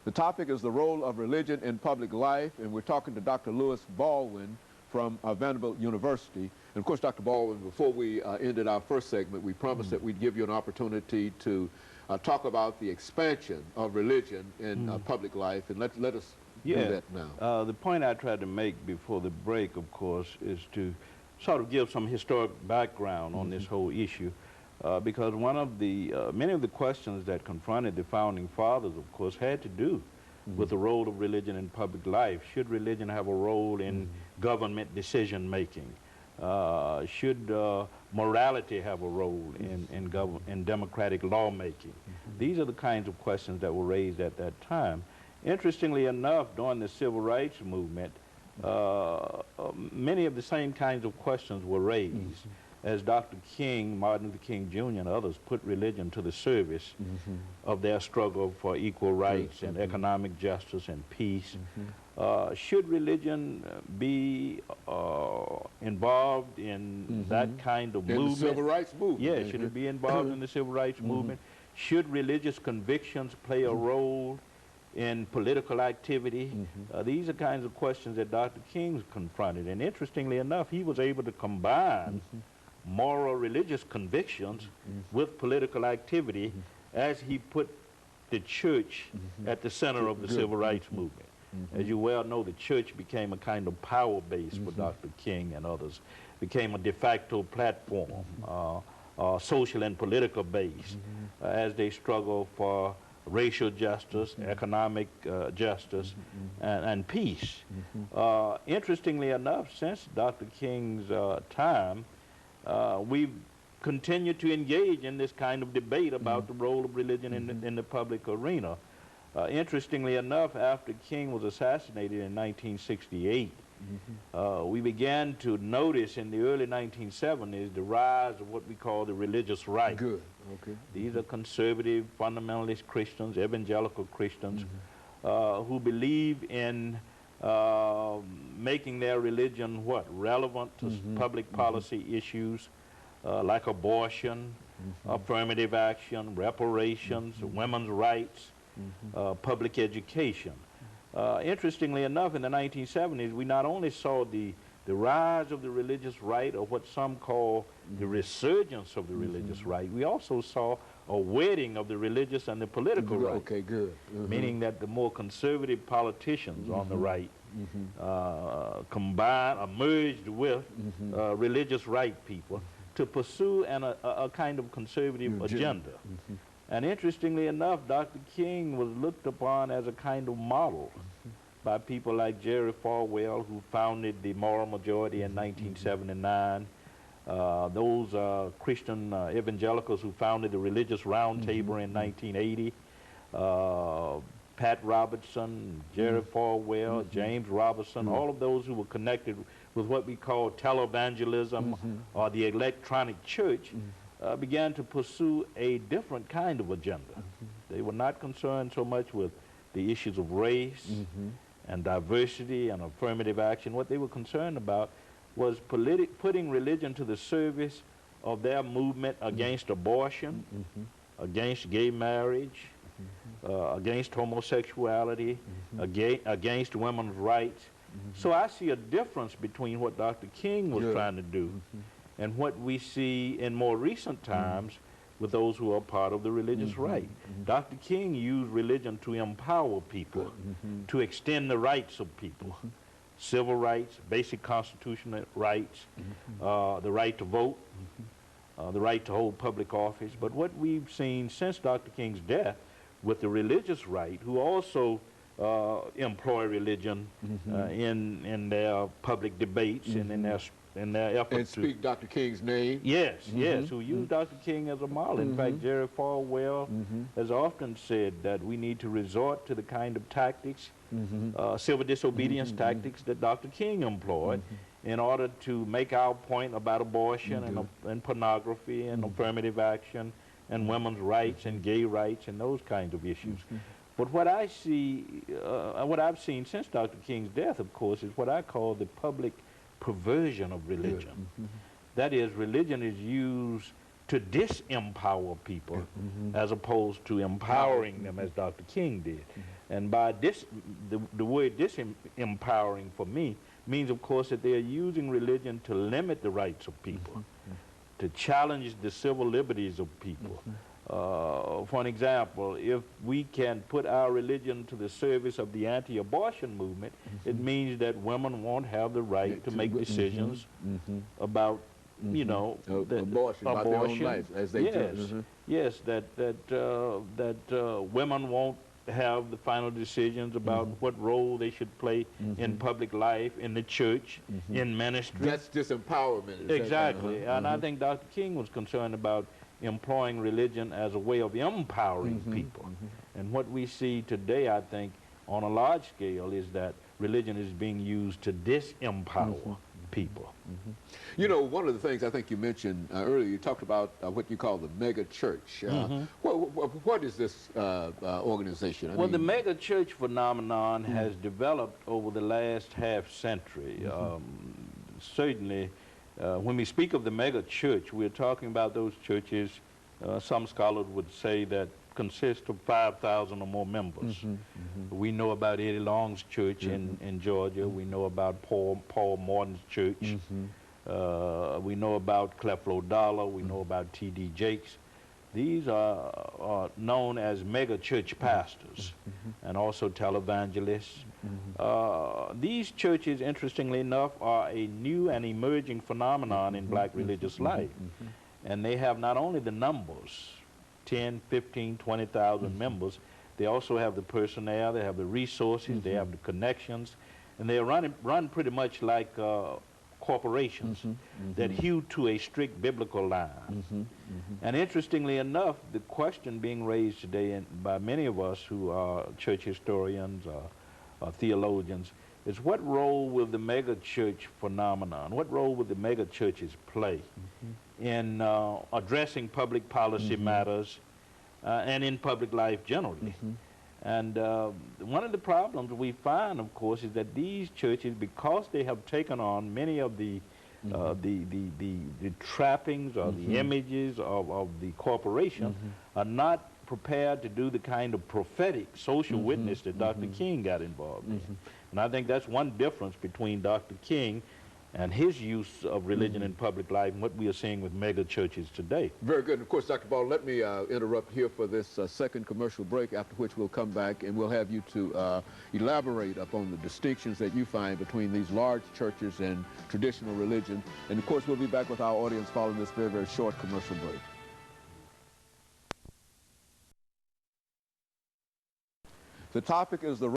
The topic is the role of religion in public life, and we're talking to Dr. Baldwin from Vanderbilt University. And of course, Dr. Baldwin, before we ended our first segment, we promised that we'd give you an opportunity to talk about the expansion of religion in public life, and let us do that now. The point I tried to make before the break, of course, is to sort of give some historic background on this whole issue. Because one of the, many of the questions that confronted the founding fathers, of course, had to do with the role of religion in public life. Should religion have a role in government decision-making? Should morality have a role in democratic lawmaking? These are the kinds of questions that were raised at that time. Interestingly enough, during the civil rights movement, many of the same kinds of questions were raised. As Dr. King, Martin Luther King Jr. and others put religion to the service of their struggle for equal rights and economic justice and peace. Should religion be involved in that kind of movement? The civil rights movement. Yeah, should it be involved in the civil rights movement? Should religious convictions play a role in political activity? These are kinds of questions that Dr. King confronted. And interestingly enough, he was able to combine moral religious convictions with political activity as he put the church at the center of the civil rights movement. As you well know, the church became a kind of power base for Dr. King and others, became a de facto platform, social and political base, as they struggle for racial justice, economic justice, and peace. Interestingly enough, since Dr. King's time, we've continued to engage in this kind of debate about the role of religion in the public arena. Interestingly enough, after King was assassinated in 1968, we began to notice in the early 1970s the rise of what we call the religious right. These are conservative, fundamentalist Christians, evangelical Christians, who believe in making their religion relevant to public policy issues like abortion, affirmative action, reparations, women's rights, public education. Interestingly enough, in the 1970s, we not only saw the rise of the religious right, or what some call the resurgence of the religious right, we also saw a wedding of the religious and the political right. Meaning that the more conservative politicians on the right merged with religious right people to pursue a kind of conservative agenda. And interestingly enough, Dr. King was looked upon as a kind of model by people like Jerry Falwell, who founded the Moral Majority in 1979, those Christian evangelicals who founded the Religious Roundtable in 1980, Pat Robertson, Jerry Falwell, James Robinson, all of those who were connected with what we call televangelism or the electronic church, began to pursue a different kind of agenda. They were not concerned so much with the issues of race and diversity and affirmative action. What they were concerned about was putting religion to the service of their movement against abortion, against gay marriage, against homosexuality, against women's rights. So I see a difference between what Dr. King was trying to do and what we see in more recent times with those who are part of the religious right. Dr. King used religion to empower people, to extend the rights of people, civil rights, basic constitutional rights, the right to vote, the right to hold public office. But what we've seen since Dr. King's death with the religious right, who also employ religion in their public debates and in their efforts and speak Dr. King's name. Yes, yes, who use Dr. King as a model. In fact, Jerry Falwell has often said that we need to resort to the kind of tactics, civil disobedience tactics that Dr. King employed in order to make our point about abortion and pornography and affirmative action and women's rights and gay rights and those kinds of issues. But what I see, what I've seen since Dr. King's death, of course, is what I call the public perversion of religion. That is, religion is used to disempower people as opposed to empowering them, as Dr. King did. And by the word disempowering for me means, of course, that they are using religion to limit the rights of people, to challenge the civil liberties of people. For an example, if we can put our religion to the service of the anti-abortion movement, it means that women won't have the right to make decisions about, you know, abortion, about their own life, as they do. Yes, that women won't have the final decisions about what role they should play in public life, in the church, in ministry. That's disempowerment. Exactly. And I think Dr. King was concerned about employing religion as a way of empowering people. And what we see today, I think, on a large scale, is that religion is being used to disempower people. You know, one of the things I think you mentioned earlier, you talked about what you call the mega church. What is this organization? Well, the mega church phenomenon has developed over the last half century. Certainly, when we speak of the mega church, we're talking about those churches, some scholars would say, that consist of 5,000 or more members. We know about Eddie Long's church in Georgia. We know about Paul Morton's church. We know about Creflo Dollar. We know about T.D. Jakes. These are known as mega church pastors and also televangelists. These churches, interestingly enough, are a new and emerging phenomenon in black religious life. And they have not only the numbers, 10, 15, 20,000 members, they also have the personnel, they have the resources, they have the connections, and they are run pretty much like corporations that hew to a strict biblical line. And interestingly enough, the question being raised today by many of us who are church historians or theologians is, what role will the mega church phenomenon, what role will the mega churches play in addressing public policy matters and in public life generally? And one of the problems we find, of course, is that these churches, because they have taken on many of the trappings or the images of the corporation, are not prepared to do the kind of prophetic social witness that Dr. King got involved in. And I think that's one difference between Dr. King and his use of religion in public life and what we are seeing with mega churches today. Very good. And of course, Dr. Baldwin, let me interrupt here for this second commercial break, after which we'll come back and we'll have you to elaborate upon the distinctions that you find between these large churches and traditional religion. And of course, we'll be back with our audience following this very, very short commercial break. The topic is the